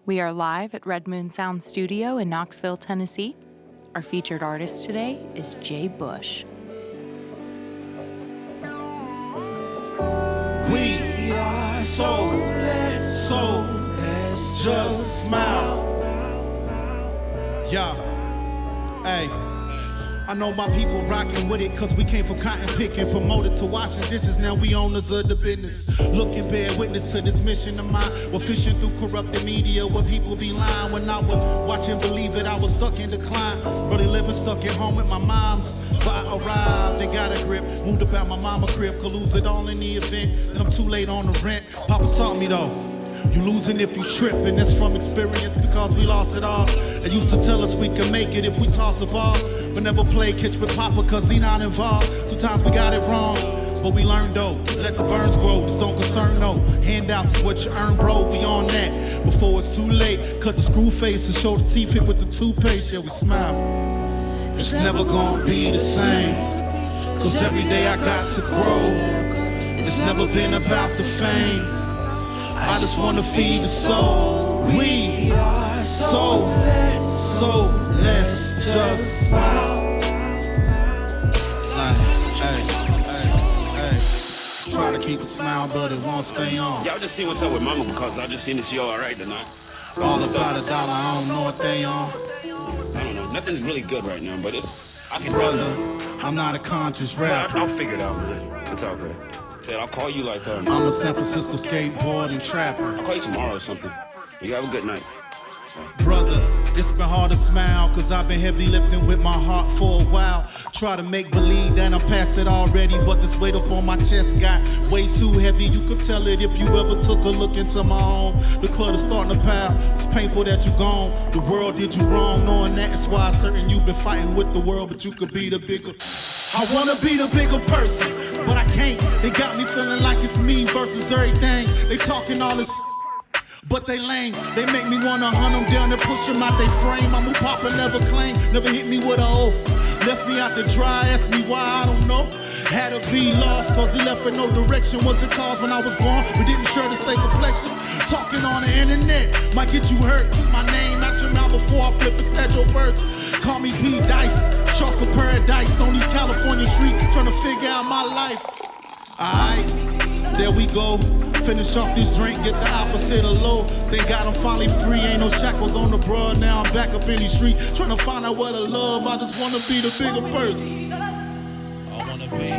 We are live at Red Moon Sound Studio in Knoxville, Tennessee. Our featured artist today is Jay Bush. We are soulless, just smile. Yeah, hey. I know my people rockin' with it, cause we came from cotton picking, promoted to washing dishes, now we owners of the business. Looking bear witness to this mission of mine. We're fishing through corrupted media where people be lying. When I was watching, believe it, I was stuck in decline. Really living stuck at home with my moms. But I arrived, they got a grip. Moved about my mama crib, could lose it all in the event. And I'm too late on the rent. Papa taught me though, you losing if you trip, and that's from experience because we lost it all. They used to tell us we can make it if we toss a ball, but never play catch with Papa cause he not involved. Sometimes we got it wrong, but we learned though. Let the burns grow, this don't concern no. Handouts is what you earn, bro, we on that. Before it's too late, cut the screw face and show the teeth hit with the toothpaste, yeah we smile. It's never gonna be the same, cause every day I got to grow. It's never been about the fame, I just wanna feed the soul. We are soulless, just smile. Hey. Try to keep a smile, but it won't stay on. Y'all just see what's up with Mama because I just seen this show alright tonight. All about $1, I don't know what they on. I don't know, nothing's really good right now, but I can. Brother, I'm not a conscious rapper. I'll figure it out, man. It's all good. I'll call you like that. I'm a San Francisco skateboarding trapper. I'll call you tomorrow or something. You have a good night. Brother, it's been hard to smile, cause I've been heavy lifting with my heart for a while. Try to make believe that I'm past it already, but this weight up on my chest got way too heavy. You could tell it if you ever took a look into my home. The clutter's starting to pile, it's painful that you gone. The world did you wrong, knowing that is why certain you've been fighting with the world, but you could be the bigger. I wanna be the bigger person, but I can't. They got me feeling like it's me versus everything. They talking all this, but they lame. They make me wanna hunt them down and push them out they frame. I'm who Papa never claimed, never hit me with an oath. Left me out to dry, asked me why, I don't know. Had to be lost, cause he left for no direction. Was it cause when I was born, we didn't share the same complexion? Talking on the internet might get you hurt. Keep my name out your mouth before I flip and snatch your purse. Call me P. Dice, shots of paradise on these California streets, trying to figure out my life. Alright, there we go. Finish off this drink, get the opposite of low. Thank God I'm finally free, ain't no shackles on the broad. Now I'm back up in these streets, trying to find out what I love. I just wanna be the bigger person. I wanna be.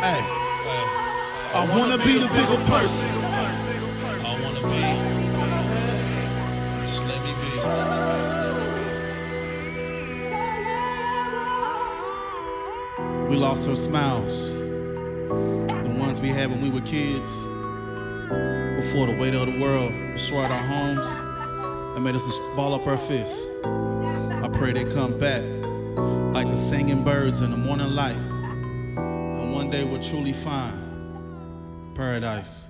Hey, I wanna be the bigger person. I wanna be. Just let me be. We lost our smiles, the ones we had when we were kids, before the weight of the world destroyed our homes and made us just ball up our fists. I pray they come back like the singing birds in the morning light, and one day we'll truly find paradise.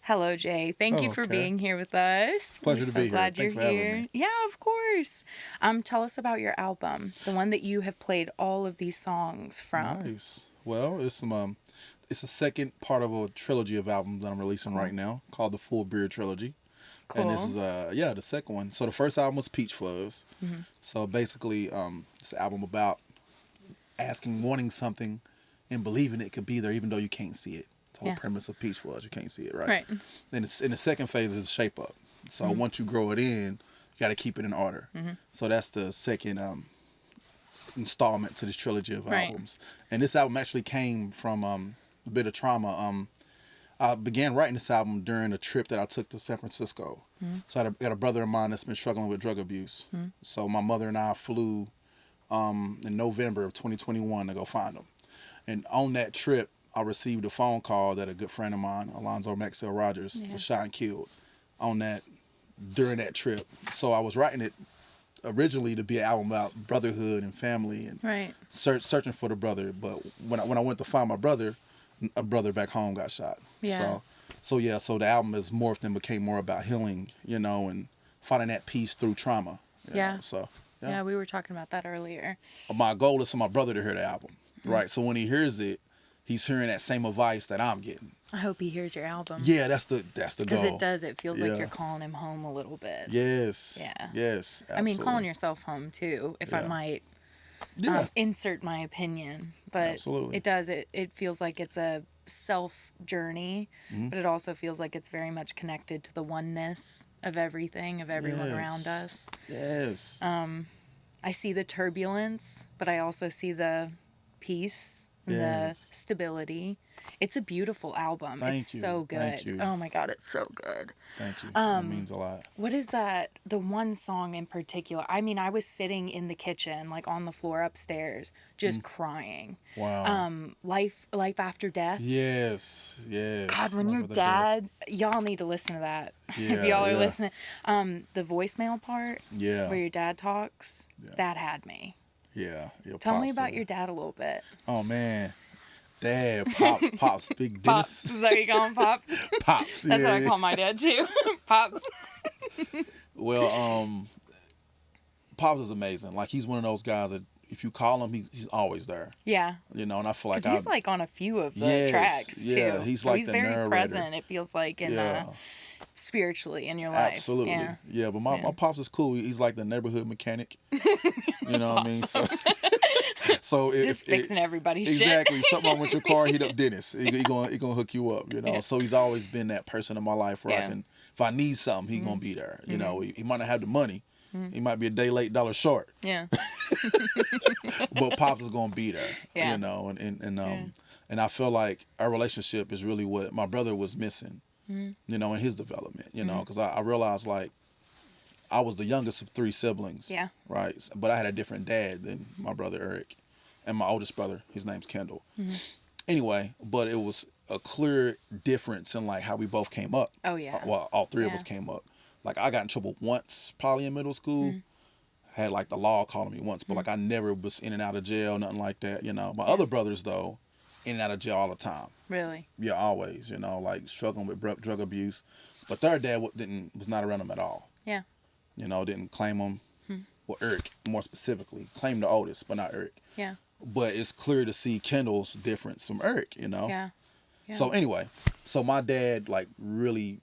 Hello, Jay. Thank you for being here with us. Pleasure We're to so be here. glad Thanks you're for having here. me. Yeah, of course. Tell us about your album, the one that you have played all of these songs from. Nice. Well, it's a second part of a trilogy of albums that I'm releasing right now called the Full Beard Trilogy. Cool. And this is the second one. So the first album was Peach Fuzz. Mm-hmm. So basically, it's an album about wanting something and believing it could be there even though you can't see it. The whole premise of Peach Fuzz, you can't see it, right? Right. And it's in the second phase is the shape up. So once you grow it in, you got to keep it in order. Mm-hmm. So that's the second installment to this trilogy of albums. And this album actually came from a bit of trauma. I began writing this album during a trip that I took to San Francisco. Mm-hmm. So I got a brother of mine that's been struggling with drug abuse. Mm-hmm. So my mother and I flew in November of 2021 to go find him. And on that trip, I received a phone call that a good friend of mine, Alonzo Maxwell Rogers, was shot and killed during that trip. So I was writing it originally to be an album about brotherhood and family and Right. searching for the brother. But when I went to find my brother, a brother back home got shot. Yeah. So the album is morphed and became more about healing, you know, and finding that peace through trauma. You Yeah. know? So Yeah, we were talking about that earlier. my goal is for my brother to hear the album, right? So when he hears it, he's hearing that same advice that I'm getting. I hope he hears your album. Yeah, that's the Because goal. it does. It feels like Yeah. you're calling him home a little bit. Yes. Yeah. Yes. I mean, calling absolutely. yourself home too, if I Yeah. might Yeah. insert my opinion. But Absolutely. it does. It feels like it's a self journey, Mm-hmm. but it also feels like it's very much connected to the oneness of everything, of everyone Yes. around us. Yes. I see the turbulence, but I also see the peace and Yes. the stability. It's a beautiful album. Thank It's you. so good. Thank you. Oh my God, it's so good. Thank you. That means a lot. What is that? The one song in particular? I mean, I was sitting in the kitchen, like on the floor upstairs, just crying. Wow. Life After Death. Yes. Yes. God, when Love your of the dad, y'all need to listen to that. if Yeah, y'all are yeah. listening. The voicemail part, Yeah. where your dad talks, that had me. Yeah. Your Tell me pops about are- your dad a little bit. Oh man. Dad, pops, big Pops. Dennis. Is that what you call him, Pops? Pops. That's yeah. what I call my dad too. Pops. Well, Pops is amazing. Like he's one of those guys that if you call him, he's always there. Yeah. You know, and I feel like Because he's like on a few of the Yes, tracks too. yeah, he's so like he's the very narrator. present, it feels like, in yeah, spiritually in your life. absolutely. Yeah. Yeah, but my pops is cool. He's like the neighborhood mechanic. You know what I mean? So, Just fixing everybody's exactly. shit. Something wrong with your car, hit up Dennis. He gonna hook you up. You know. Yeah. So he's always been that person in my life where I Yeah. can, if I need something, he gonna be there. You know, he might not have the money. He might be a day late, dollar short. Yeah. But Pops is gonna be there. Yeah. You know, and I feel like our relationship is really what my brother was missing. You know, in his development. You know, because I realized like I was the youngest of 3 siblings. Yeah. Right. But I had a different dad than my brother Eric, and my oldest brother. His name's Kendall. Anyway, but it was a clear difference in like how we both came up. Oh, yeah. Well, all 3 of Yeah. us came up. Like I got in trouble once, probably in middle school. Had like the law calling me once, but like I never was in and out of jail, nothing like that. You know, my other brothers though, in and out of jail all the time. Really? Yeah, always. You know, like struggling with drug abuse. But their dad was not around them at all. Yeah. You know, didn't claim them. Well, Eric more specifically claimed the oldest, but not Eric. Yeah. But it's clear to see Kendall's difference from Eric. You know. Yeah. Yeah. So anyway, so my dad like really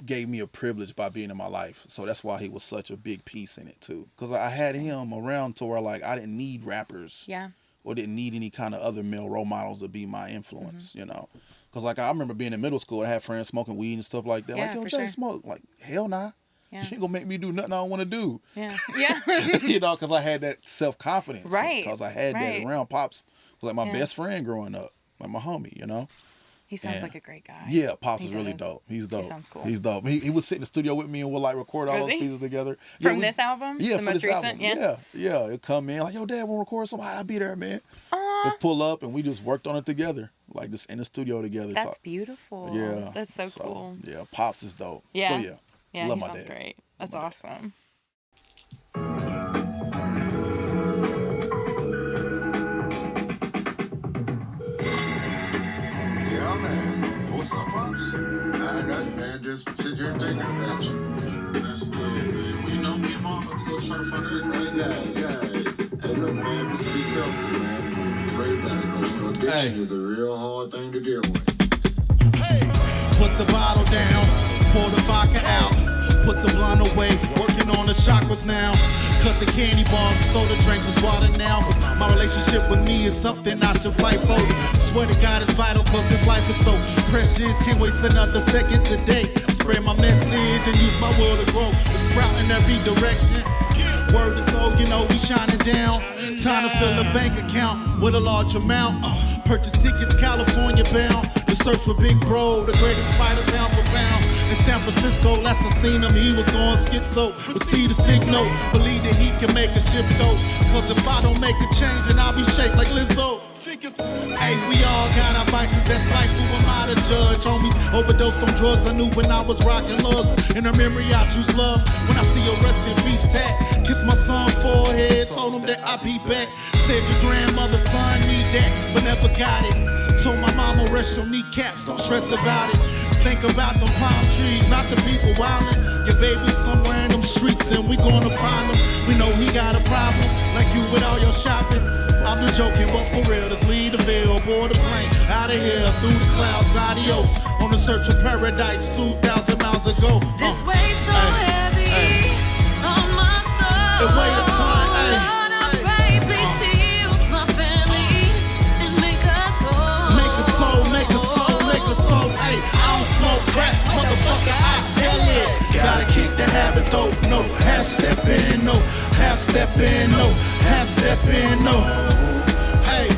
gave me a privilege by being in my life. So that's why he was such a big piece in it too. Because I had him around to where like I didn't need rappers. Yeah. Or didn't need any kind of other male role models to be my influence, you know. Because like I remember being in middle school, I had friends smoking weed and stuff like that. Yeah, like, yo, for Jay, sure. smoke. Like, hell nah. Yeah. You ain't gonna make me do nothing I don't want to do. Yeah. Yeah. You know, because I had that self-confidence. Right, Because I had right. that around. Pops was like my Yeah. best friend growing up. Like my homie, you know. He sounds Yeah. like a great guy. Yeah, Pops He is really does. dope. He's dope. sounds cool. He's dope. He would sit in the studio with me and we'll like record all Was those he? pieces together. From we- this album? Yeah, The for most this recent? album. Yeah. Yeah. He'll come in like, yo, Dad, want to record something? I'll be there, man. Aw, We'll pull up and we just worked on it together, like just in the studio together. that's talk. beautiful. Yeah. That's so cool. Yeah, Pops is dope. Yeah. So yeah. Yeah, Love he my sounds dad. great. That's my dad. awesome. Yeah, man. What's up, Pops? Nothing, man. Just sit here thinking about you. That's good, man. Well, you know, me and Mom about to go try to find Eric. Hey, look, man, just be careful, man. Pray about it, because addiction is a real hard thing to deal with. Put the bottle down, pour the vodka out, put the blunt away, working on the chakras now. Cut the candy bar, soda drink was water now. Cause my relationship with me is something I should fight for. Swear to God it's vital cause this life is so precious. Can't waste another second today. Spread my message and use my will to grow. It's sprout in every direction. Word is low, you know we shining down. Time to fill a bank account with a large amount. Purchase tickets, California bound. The search for Big Bro, the greatest fighter pound for pound. In San Francisco, last I seen him, he was going schizo. Receive the signal, believe that he can make a shift though. Cause if I don't make a change, and I'll be shaped like Lizzo. Hey, we all got our vices, that's life, who am I to judge? Homies Overdosed on drugs I knew when I was rocking lugs. In her memory I choose love. When I see a rest in peace tag, kiss my son's forehead, told him that I'd be back. Said your grandmother, son, need that, but never got it. Told my mama, rest your kneecaps, don't stress about it. Think about them palm trees, not the people wildin'. Your baby's somewhere in them streets and we gonna find him. We know he got a problem, like you with all your shopping. I'm just joking, but for real, let's leave the veil, board the plane, out of here, through the clouds, adios. On the search of paradise 2,000 miles ago. This weight so heavy on my soul. The weight of time, Lord, I pray, please heal my family and make us whole. Make a soul, make a soul, make a soul. Ay, I don't smoke crack, motherfucker, I sell it. Gotta kick the habit though, no half step in, no half step in, no half step in, no. Hey,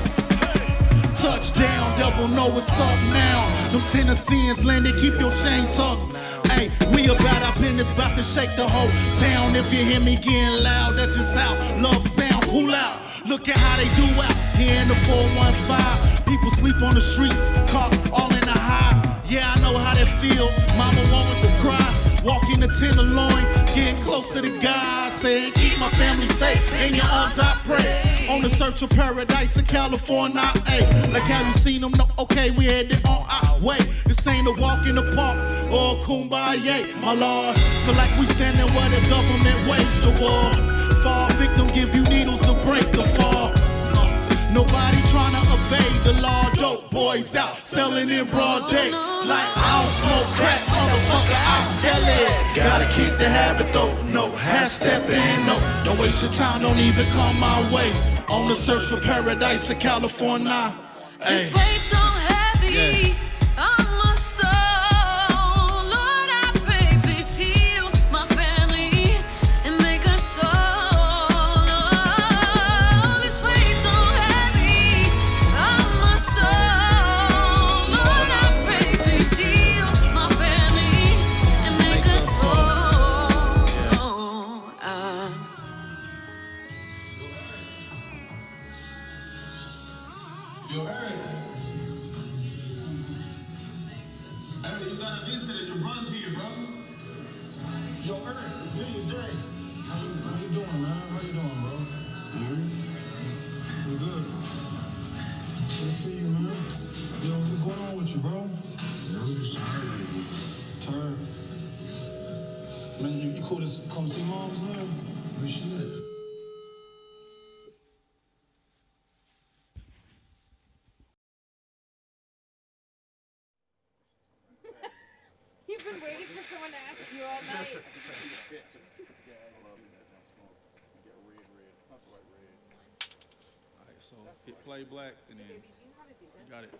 touchdown, devil know what's up now. Them Tennesseans landed, keep your shame tucked. Hey, we about our business, about to shake the whole town. If you hear me getting loud, that's just how love sound. Cool out, look at how they do out here in the 415. People sleep on the streets, caught all in the high. Yeah, I know how that feel. Mama wanted to cry, walking the tenderloin, getting close to the God, saying keep my family safe. In your arms I pray. On the search of paradise in California, hey, like how you seen them? No, okay, we headed on our way. This ain't a walk in the park or a kumbaya, my lord. Feel like we standing where the government waged the war. Fall victim, give you needles to break the fall. Nobody tryna evade the law. Dope boys out selling in broad day. Like I don't smoke crack, motherfucker, I sell it. Gotta kick the habit though, no half step in, no. Don't waste your time, don't even come my way. On the search for paradise in California. This weight so heavy on my soul. Lord, I pray, please heal my family and make us whole. This weight so heavy on my soul. Lord, I pray, please heal my family and make us whole. Yo, Eric. Eric, you got a visitor. Your brother's here, bro. Yo, Eric, it's me, it's Jay. How you doing, man? How you doing, bro? You good? Good to see you, man. Yo, what's going on with you, bro? I'm just tired. Man, you cool to come see moms, man? We should. You've been waiting for someone to ask you all night. Alright, so hit play black and then you got it.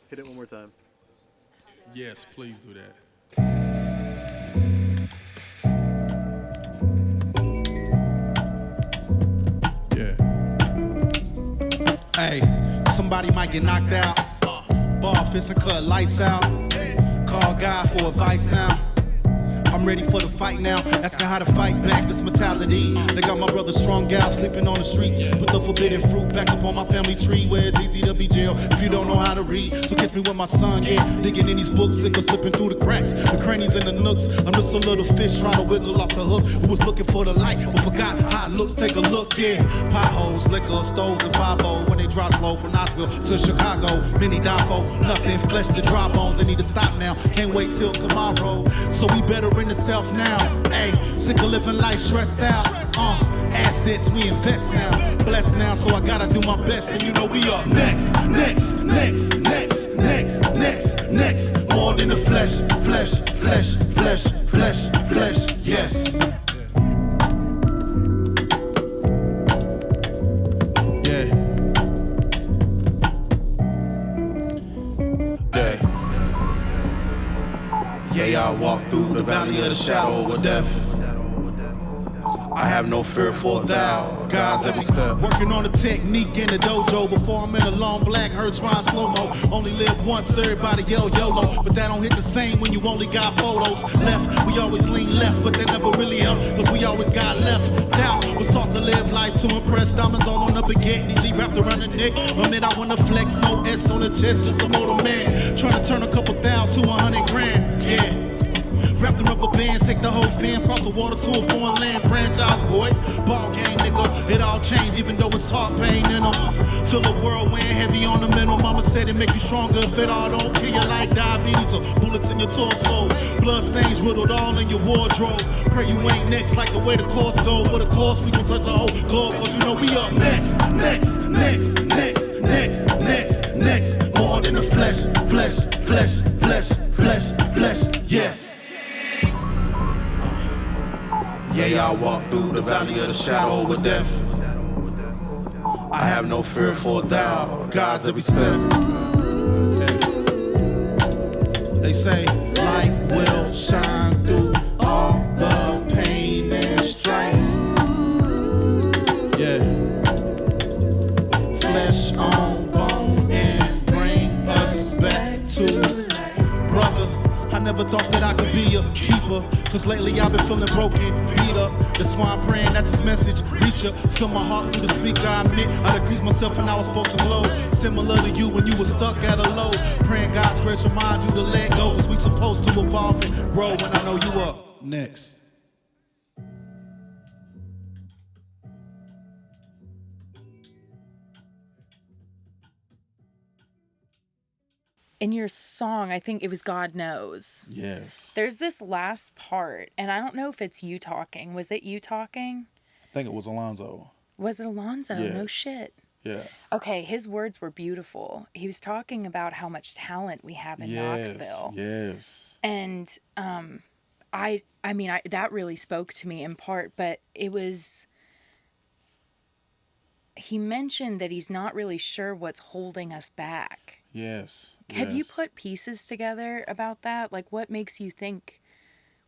Hit it one more time. Yes, please do that. Yeah. Hey, somebody might get knocked out. Ball fist and cut lights out. Call God for advice now. I'm ready for the fight now. Asking how to fight back this mentality. They got my brother strung out, sleeping on the streets. Put the forbidden fruit back up on my family tree, where it's easy to be jailed if you don't know how to read. So catch me with my son, yeah. Digging in these books, sick of slipping through the cracks, the crannies and the nooks. I'm just a little fish trying to wiggle off the hook. Who was looking for the light, but forgot how it looks. Take a look, yeah. Potholes, liquor, stoves, and 5-0 when they drop slow from Knoxville to Chicago. Many die for nothing, flesh to dry bones. They need to stop now. Can't wait till tomorrow. So we better in the self now. Hey, sick of living life stressed out. Assets we invest now. Blessed now, so I gotta do my best. And you know we up next, next, next, next, next, next, next. More than the flesh, flesh, flesh, flesh, flesh, flesh. Yes. I walk through the valley of the shadow of death. I I have no fear for thou. God's every step. Working on the technique in the dojo before I'm in a long black Hertz rhyme slow-mo. Only live once, everybody yell YOLO. But that don't hit the same when you only got photos left. We always lean left, but that never really helped, cause we always got left. Doubt was taught to live life to impress. Diamonds all on the baguette, neatly wrapped around the neck. On it I wanna flex, no S on the chest, just a motor man. Trying to turn a couple thousand to 100 grand, yeah. Wrap them rubber bands, take the whole fam, cross the water to a foreign land. Franchise boy, ball game nigga, it all changed even though it's heart pain in them. Feel the world weighing heavy on the mental. Mama said it make you stronger if it all don't kill you like diabetes or bullets in your torso. Blood stains riddled all in your wardrobe. Pray you ain't next like the way the course go. But of course we gon' touch the whole globe, cause you know we up next, next, next, next, next, next, next. More than the flesh, flesh, flesh, flesh, flesh, flesh, yes. Yeah, I walk through the valley of the shadow of death. I have no fear for thou, God's every step. Yeah. They say light will shine through all the pain and strife. Yeah. Flesh on bone and bring us back to brother. I never thought that I could be a keeper, cause lately I've been feeling broken, beat up. That's why I'm praying that this message reach ya. Feel my heart through the speaker, I admit I decreased myself and I was supposed to glow. Similar to you when you were stuck at a low. Praying God's grace remind you to let go, cause we supposed to evolve and grow. And I know you up next. In your song, I think it was God Knows. Yes. There's this last part, and I don't know if it's you talking. Was it you talking? I think it was Alonzo. Was it Alonzo? No Yes. shit. Yeah. Okay, his words were beautiful. He was talking about how much talent we have in Knoxville. Yes. And I mean, that really spoke to me in part, but it was, he mentioned that he's not really sure what's holding us back. Yes. Have you put pieces together about that? Like, what makes you think,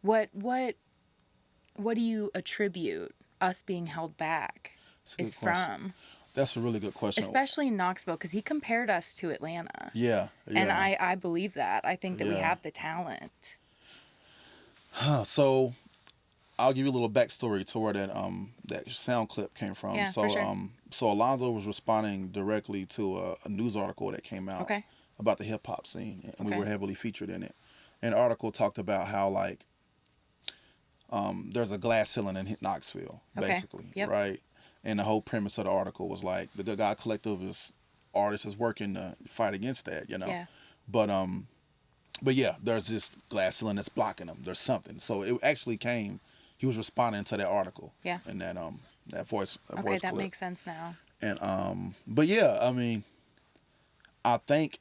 what do you attribute us being held back is from? That's a really good question. Especially in Knoxville, because he compared us to Atlanta. Yeah. And I believe that. I think that we have the talent. So I'll give you a little backstory to where that sound clip came from. Yeah, so for sure. So Alonzo was responding directly to a news article that came out about the hip hop scene, and we were heavily featured in it. And the article talked about how like there's a glass ceiling in Knoxville, basically, right? And the whole premise of the article was like the Good God Collective is artists is working to fight against that, you know. Yeah. But yeah, there's this glass ceiling that's blocking them. There's something. So it actually came. He was responding to that article. Yeah. And that voice. Okay, that makes sense now. And but yeah, I mean, I think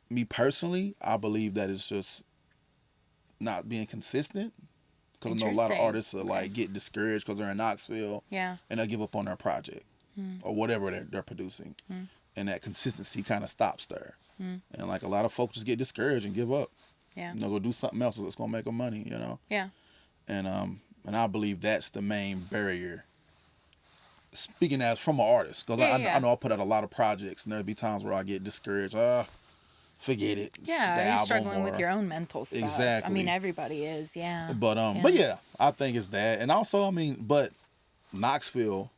me personally, I believe that it's just not being consistent. Because I know a lot of artists are like get discouraged because they're in Knoxville. Yeah. And they'll give up on their project or whatever they're producing. And that consistency kind of stops there. And like a lot of folks just get discouraged and give up. Yeah. You know, go do something else that's gonna make them money, you know? Yeah. And I believe that's the main barrier. Speaking as from an artist, because I know I put out a lot of projects and there'll be times where I get discouraged. Forget it. Yeah, you're struggling with your own mental stuff. Exactly. I mean, everybody is, yeah. But yeah, I think it's that. And also, I mean, but Knoxville,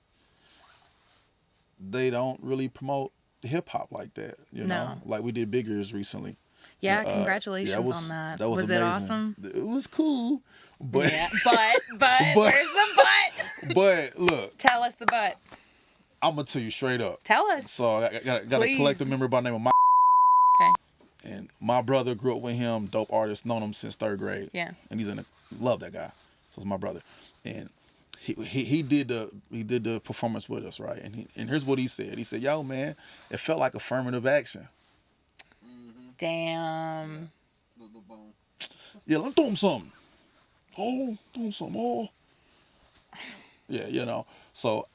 they don't really promote hip hop like that, you know? Like we did Biggers recently. Yeah, congratulations on that. That was it amazing. Awesome? It was cool. But but where's the but? But look. Tell us the but. I'm gonna tell you straight up. Tell us. So I got a collective member by the name of my. Okay. And my brother grew up with him, dope artist, known him since 3rd grade. Yeah. And love that guy. So it's my brother. And he did the performance with us, right? And here's what he said. He said, "Yo, man, it felt like affirmative action." Damn. Yeah, let's do him something. Oh, do him something. Oh. Yeah, you know. So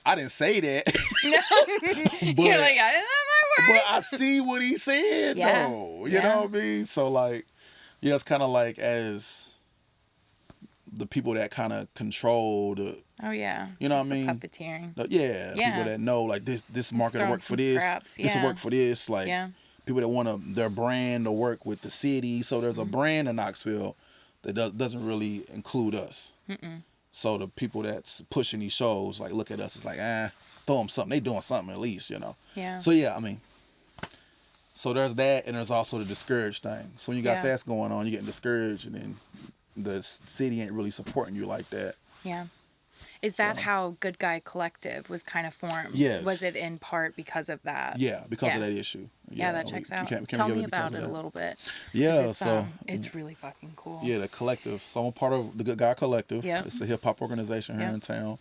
I didn't say that. No. But, you're like, I didn't have my words. But I see what he said, though. You know what I mean? So, like, yeah, it's kind of like as the people that kind of control the, Oh yeah. you know Just what I mean? The puppeteering. Yeah, Yeah. people that know like this market will throwing work for some this. scraps, This will yeah. work for this. Like Yeah. people that want their brand to work with the city. So there's a Mm-hmm. brand in Knoxville that doesn't really include us. So the people that's pushing these shows like look at us. It's like throw them something. They doing something at least, you know. Yeah. So yeah, I mean. So there's that, and there's also the discouraged thing. So when you got Yeah. that going on, you're getting discouraged, and then the city ain't really supporting you like that. Yeah. Is that how Good Guy Collective was kind of formed? Yes. Was it in part because of that? Yeah, because of that issue. Yeah, that checks out. we can't Tell give me it because about of it a that. little bit. 'Cause Yeah, it's, so it's really fucking cool. yeah, the collective. So I'm part of the Good Guy Collective. Yeah. It's a hip hop organization here Yeah. in town,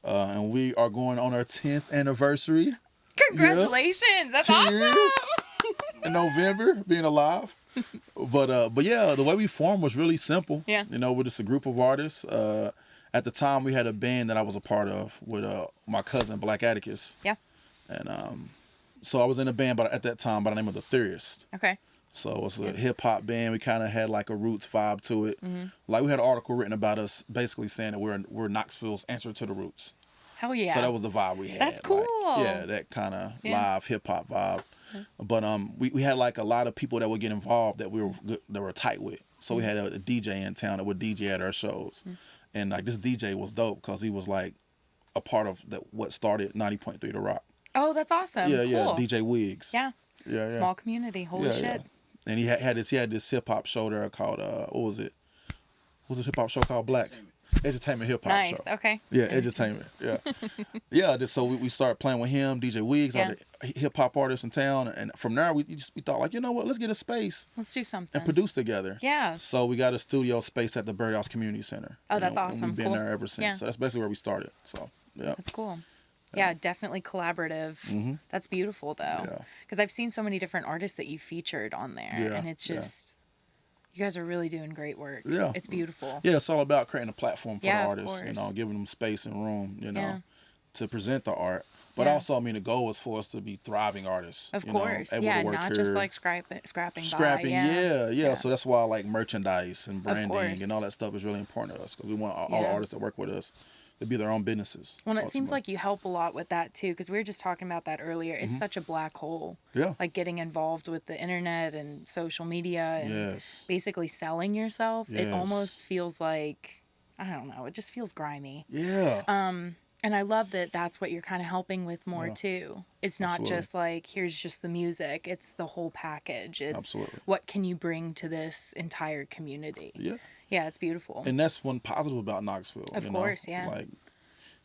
and we are going on our 10th anniversary. Congratulations! That's 10 awesome. years in November, being alive. But yeah, the way we formed was really simple. Yeah. You know, we're just a group of artists. At the time, we had a band that I was a part of with my cousin Black Atticus, Yeah. and so I was in a band, but at that time by the name of the Theorist. Okay. So it was a hip hop band. We kind of had like a roots vibe to it. Mm-hmm. Like we had an article written about us, basically saying that we're Knoxville's answer to the roots. Hell yeah. So that was the vibe we had. That's like, cool. yeah, that kind of Yeah. live hip hop vibe. But we had like a lot of people that would get involved that we were good, that were tight with. So we had a DJ in town that would DJ at our shows, and like this DJ was dope because he was like a part of what started 90.3 The Rock. Oh, that's awesome. Yeah, cool. yeah, DJ Wiggs. Yeah. Yeah, Small community. Holy shit. yeah. And he had this hip hop show there called what was it? What was this hip hop show called? Black Entertainment Hip Hop Nice. Show. Okay. Yeah, Edutainment. Yeah, yeah. So we started playing with him, DJ Wiggs, all the hip hop artists in town, and from there we thought like, you know what, let's get a space Let's do something. and produce together. Yeah. So we got a studio space at the Birdhouse Community Center. Oh, you that's know, and awesome. we've been Cool. there ever since. Yeah. So that's basically where we started. So yeah. That's cool. Yeah, definitely collaborative. That's beautiful though. Yeah. Because I've seen so many different artists that you featured on there. Yeah, And it's just, you guys are really doing great work. Yeah. It's beautiful. Yeah, it's all about creating a platform for Yeah, the of artists, you know, course. giving them space and room, you know, Yeah. to present the art. But Yeah. also, I mean, the goal is for us to be thriving artists. Of you know, course. able Yeah, to work not here. just like scrapping by. Scrapping, Yeah. yeah. So that's why like merchandise and branding course. and all that stuff is really important to us because we want all the Yeah. artists that work with us to be their own businesses. Well, it seems ultimately. like you help a lot with that too, because we were just talking about that earlier. It's such a black hole. Yeah. Like getting involved with the internet and social media and Yes. basically selling yourself. It Yes. almost feels like, I don't know, it just feels grimy. Yeah. And I love that that's what you're kind of helping with more Yeah. too. It's not Absolutely. just like, here's just the music, it's the whole package. It's Absolutely. what can you bring to this entire community? Yeah. Yeah, it's beautiful. And that's one positive about Knoxville. Of you course, know? yeah. Like,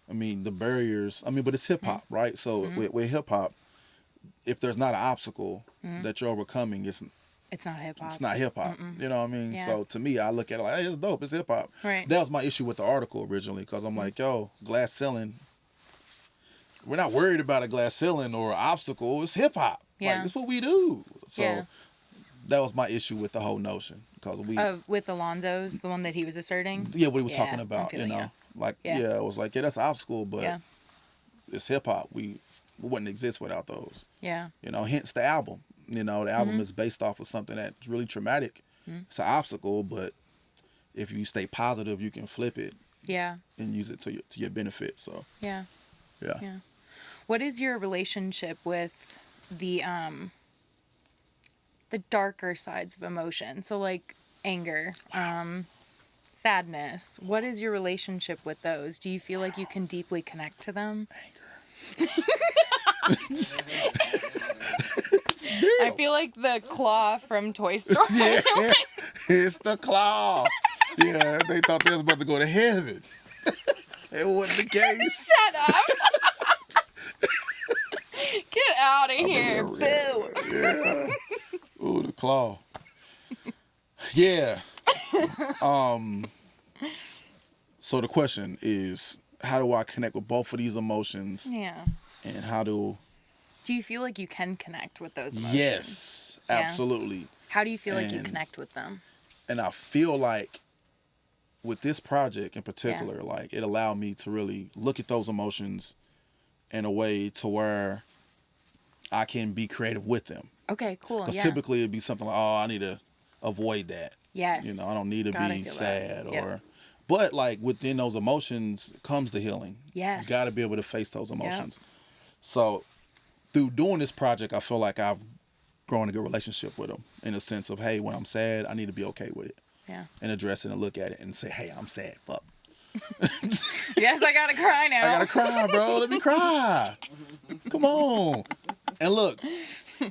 I mean, the barriers. I mean, but it's hip hop, right? So with hip hop, if there's not an obstacle that you're overcoming, it's not hip hop. not hip hop. You know what I mean? Yeah. So to me, I look at it like, hey, it's dope. It's hip hop. Right. That was my issue with the article originally because I'm like, yo, glass ceiling. We're not worried about a glass ceiling or obstacle. It's hip hop. Yeah. Like, that's what we do. So Yeah. that was my issue with the whole notion because we. With Alonzo's, the one that he was asserting. Yeah, what he was Yeah, talking I'm about, you feeling know, ya. like Yeah. it was like that's an obstacle, but Yeah. it's hip hop. We wouldn't exist without those, Yeah. you know. Hence the album. You know, the album is based off of something that's really traumatic. It's an obstacle, but if you stay positive, you can flip it Yeah. and use it to your benefit. So Yeah. yeah, Yeah. What is your relationship with the darker sides of emotion? So like anger, sadness. What is your relationship with those? Do you feel like you can deeply connect to them? I feel like the claw from Toy Story. yeah, it's the claw. Yeah, they thought they was about to go to heaven. It wasn't the case. Shut up. Get out of here. Boo. Yeah. Ooh, the claw. Yeah. So the question is, how do I connect with both of these emotions, Yeah. and how do? Do you feel like you can connect with those emotions? Yes, Yeah. absolutely. How do you feel like you And- connect with them? And I feel like with this project in particular, like it allowed me to really look at those emotions in a way to where I can be creative with them. Okay, cool. Because Yeah. typically it'd be something like, oh, I need to avoid that. Yes. You know, I don't need to God, I be feel that. sad Yeah. or, But like within those emotions comes the healing. Yes. You got to be able to face those emotions. So through doing this project, I feel like I've grown a good relationship with them in the sense of, hey, when I'm sad, I need to be okay with it. Yeah. And address it and look at it and say, hey, I'm sad. Fuck. Yes, I gotta cry now. I gotta cry, bro. Let me cry. Come on. And look, I'm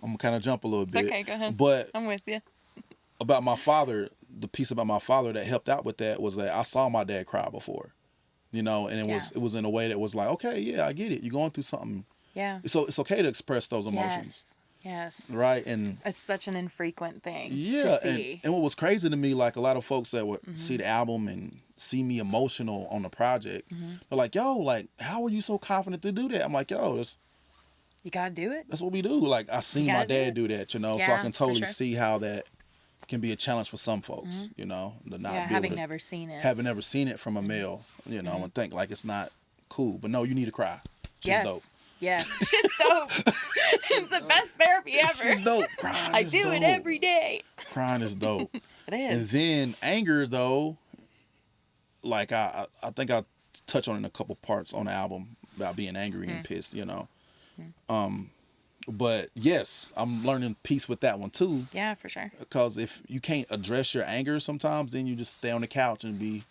gonna kind of jump a little bit. Okay, go ahead. But I'm with you. about my father, the piece about my father that helped out with that was that I saw my dad cry before, and it was in a way that was like, okay, yeah, I get it. You're going through something. Yeah. So it's okay to express those emotions. Yes. Right. And it's such an infrequent thing yeah, to see. and what was crazy to me, like a lot of folks that would see the album and see me emotional on the project, they're like, yo, like, how are you so confident to do that? I'm like, yo, you gotta do it. That's what we do. Like, I seen my dad do that, so I can totally see how that can be a challenge for some folks, to not be having never seen it. Having never seen it from a male, and think like it's not cool. But no, you need to cry. Shit's dope. Yeah. Shit's dope. It's the best therapy ever. Shit's dope. Crying I is do dope. it every day. Crying is dope. It is. And then anger, though, like I think I touch on it in a couple parts on the album about being angry and pissed, But yes, I'm learning peace with that one too. Yeah, for sure. Because if you can't address your anger sometimes, then you just stay on the couch and be,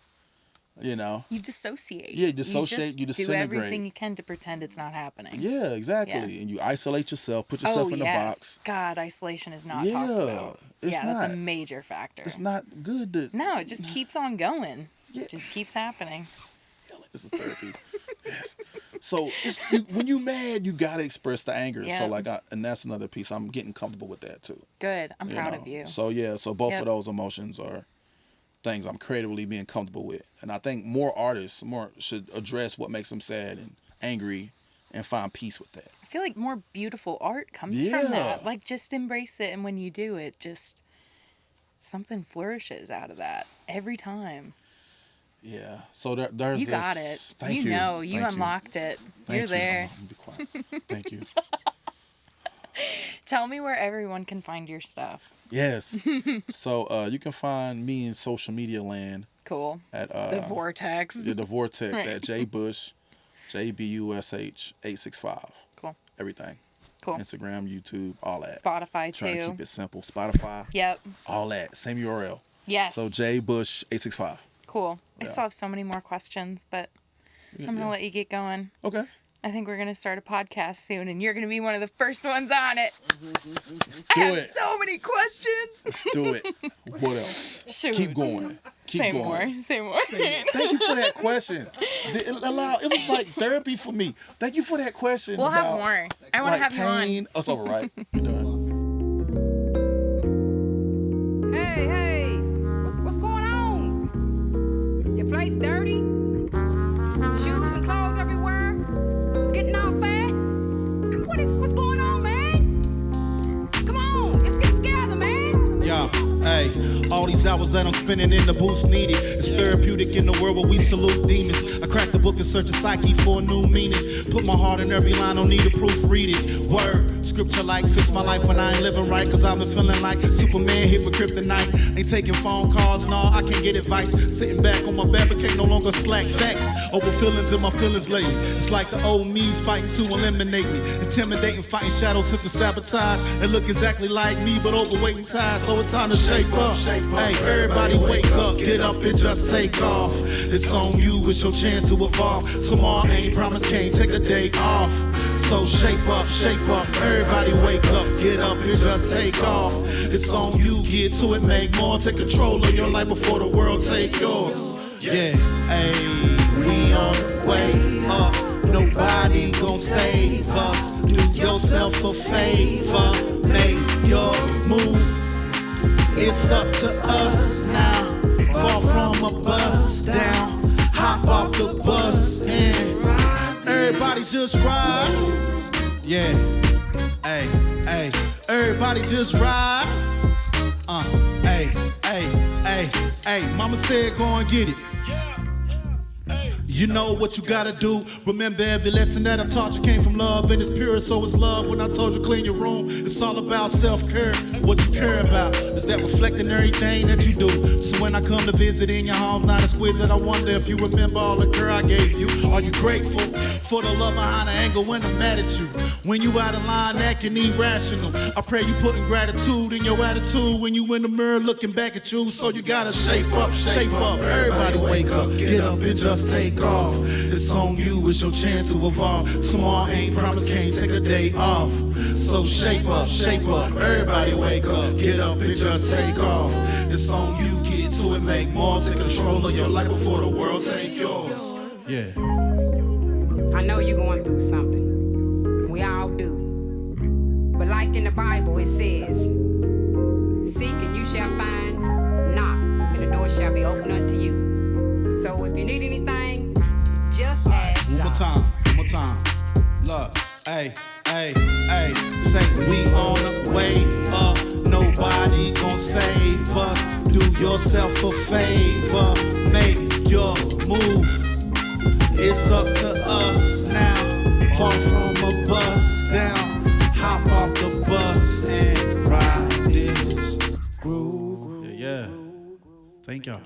You dissociate. Yeah, you dissociate, you disintegrate. Do everything you can to pretend it's not happening. Yeah, exactly. Yeah. And you isolate yourself, put yourself in a box. God, isolation is not talked about. That's a major factor. It's not good. No, it just keeps on going. Yeah. It just keeps happening. This is therapy. Yes. So when you mad, you gotta express the anger. Yeah. So and that's another piece. I'm getting comfortable with that too. Good. I'm proud of you. So so both of those emotions are things I'm creatively being comfortable with, and I think more artists should address what makes them sad and angry, and find peace with that. I feel like more beautiful art comes from that. Like, just embrace it, and when you do it, just something flourishes out of that every time. Yeah. So there's you got it. Thank you. You unlocked it. You're there. Be quiet. Thank you. Tell me where everyone can find your stuff. Yes. So you can find me in social media land. Cool. At the Vortex. Yeah, the Vortex at JBush, JBUSH 865. Cool. Everything. Cool. Instagram, YouTube, all that. Spotify too. Trying to keep it simple. Spotify. Yep. All that. Same URL. Yes. So JBush 865. Cool. I still have so many more questions, but I'm going to let you get going. Okay. I think we're going to start a podcast soon, and you're going to be one of the first ones on it. I have so many questions. Let's do it. What else? Shoot. Keep going. Say more. Thank you for that question. It was like therapy for me. Thank you for that question. We'll have more. I want to have pain. you on. Oh, it's over, right? You're done. Hey, what's going on? Your place dirty? Shoes and clothes everywhere? Getting all fat? What's going on, man? Come on, let's get together, man. Yeah, hey, all these hours that I'm spending in the booth's needed. It's therapeutic in the world where we salute demons. I cracked the book and search a psyche for a new meaning. Put my heart in every line, don't need to proofread it. Word, scripture like fits my life when I ain't living right. Cause I've been feeling like Superman hit with kryptonite. Ain't taking phone calls, no, I can't get advice. Sitting back on my bed, but can't no longer slack facts. Over feelings in my feelings lately. It's like the old me's fighting to eliminate me. Intimidating, fighting shadows, since the sabotage. They look exactly like me, but overweight and tired. So it's time to shape up. Hey, everybody wake up, get up and just take off. It's on you, it's your chance to evolve. Tomorrow ain't promised, can't take a day off. So shape up, everybody wake up, get up and just take off. It's on you, get to it, make more, take control of your life before the world take yours. Yeah, hey, we on the way up, nobody gon' save us. Do yourself a favor, make your move. It's up to us now, fall from a bus down, hop off the bus and everybody just ride. Yeah, hey, everybody just ride. Hey, mama said go and get it. You know what you gotta do. Remember every lesson that I taught you came from love, and it's pure, so it's love. When I told you clean your room, it's all about self-care. What you care about is that reflecting everything that you do. So when I come to visit in your home, not exquisite, I wonder if you remember all the care I gave you. Are you grateful for the love behind the anger when I'm mad at you? When you out of line, acting irrational, I pray you putting gratitude in your attitude when you in the mirror looking back at you. So you gotta shape up. Everybody wake up, get up and just take off. It's on you, it's your chance to evolve. Tomorrow ain't promised, can't take a day off. So shape up. Everybody wake up, get up and just take off. It's on you, get to it, make more. Take control of your life before the world take yours. Yeah. I know you're going through something. We all do. But like in the Bible, it says, seek and you shall find, knock and the door shall be opened unto you. So if you need anything, just ask God. One more time. Look, hey. Say we on the way up. Nobody gon' save us. Do yourself a favor. Make your move. It's up to us now. Fall from a bus down. Hop off the bus and ride this groove. Yeah. Thank y'all.